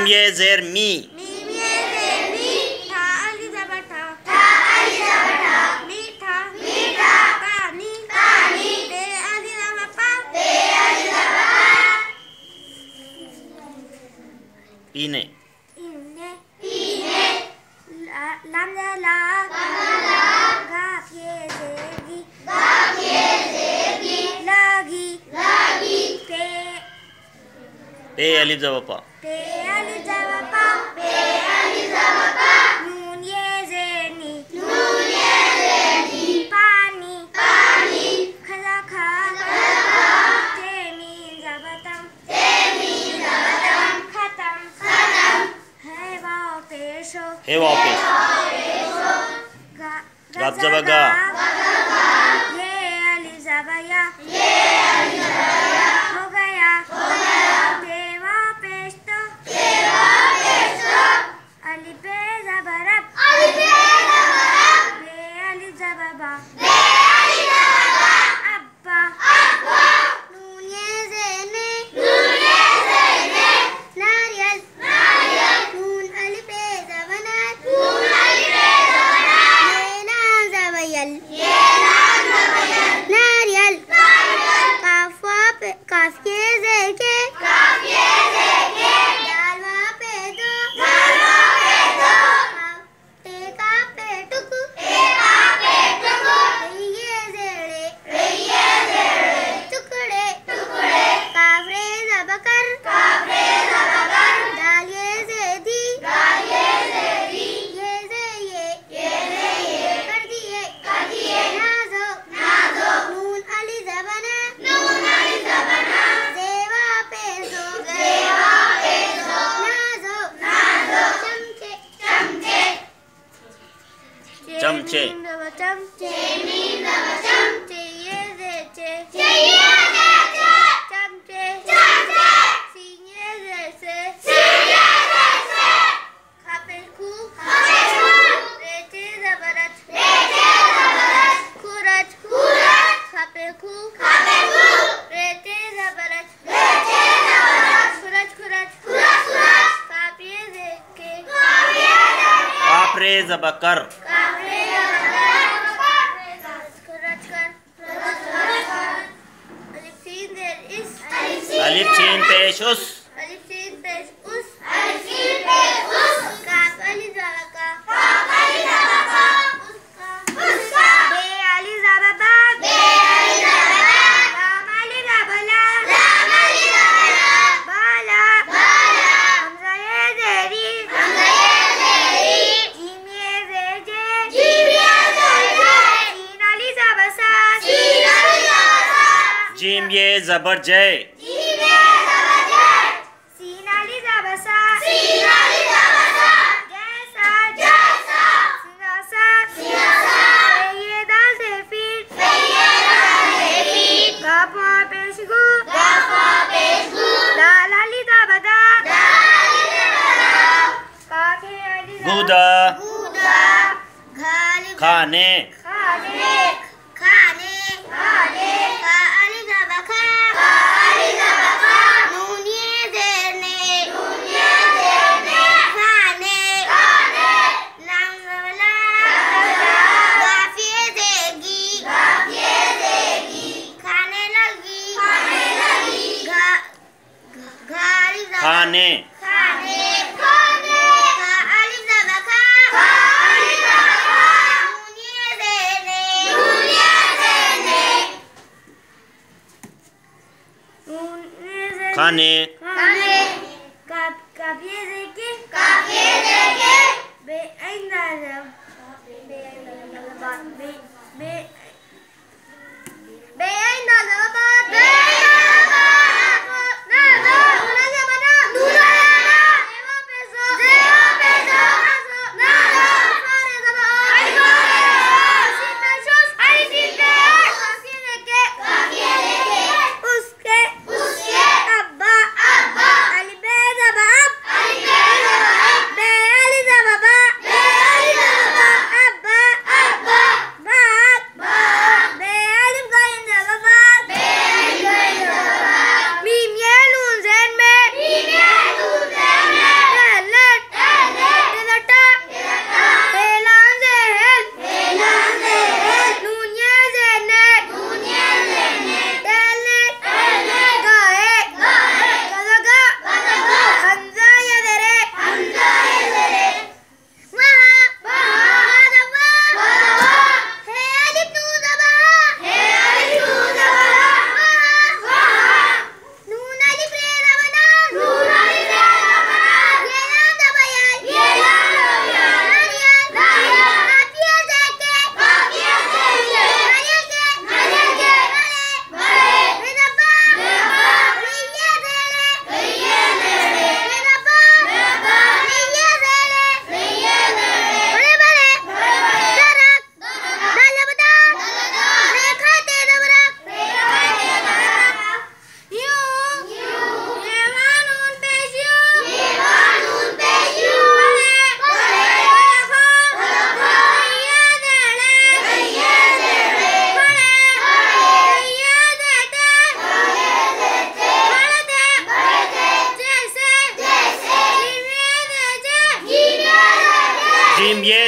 Meme ये ज़ेर मी। ठा अली ज़बर ठा मीठा पानी पे अली ज़बर पा पीने। लाम ला गाफ ये ज़ेगी लागी पे अलिफ ज़बर पा नून ये ज़ेनी पानी खला खा ते मीम ज़बर तम खत्म है वाव पेशो हे वापिस। गाफ ज़बर गा। ये अली ज़बर या हो गया देवा पेश तो अली पे ज़बर अब बे अली ज़बर बा अब्बा नून ये ज़ेने नारियल नून अली पे ज़बर नारियल काफ ये ज़ेके दाल वहाँ पे दो टेका पे टुक ये ज़ेड़े टुकड़े काफ रे ज़बर दाल ये ज़ेदी ये कर दिए नाज़ो नून अली ज़बना ज़ेवा पेज़ो नाज़ो चमचे चमचे ये ज़ेचे चमचे सीने ज़ेसे खापे खू रेचे ज़बरत खुरच खापे खू रेचे ज़बरत खुरच काफिए ज़ेके आप रे ज़बर कर। अलिफ चीन पेश उस। काफ अली ज़बर का बे अली ज़बर बा लाम अली ज़बर ला बाला हमज़ा ये ज़ेरी जीम ये ज़ेजे सीन अली ज़बर सा जीम ये ज़बर जय सीन अली ज़बर सा जैसा सिंगासा ये दाल से फिर गापा पेशगु दाल अली ज़बर दा काफे अली गुदा खाने। का अली ज़बर खा नून ये ज़ेने खाने लाम ज़बर ला गाफ ये ज़ेगी खाने लगी घा अली ज़बर खाने का अली ज़बर खा नून ये ज़ेने खाने काफिए ज़ेके बे आइंदा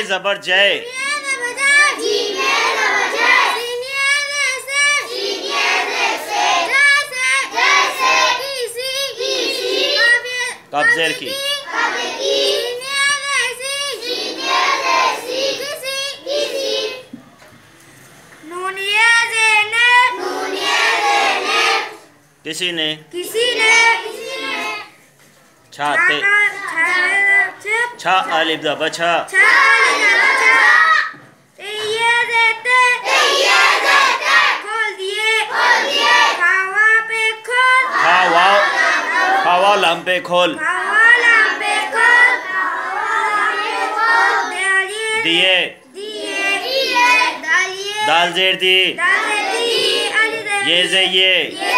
जबर जय कब जेर की किसी ने छाते छा अलिफ दा बचा खावा लंबे खोल दिए दाल जेर दी ये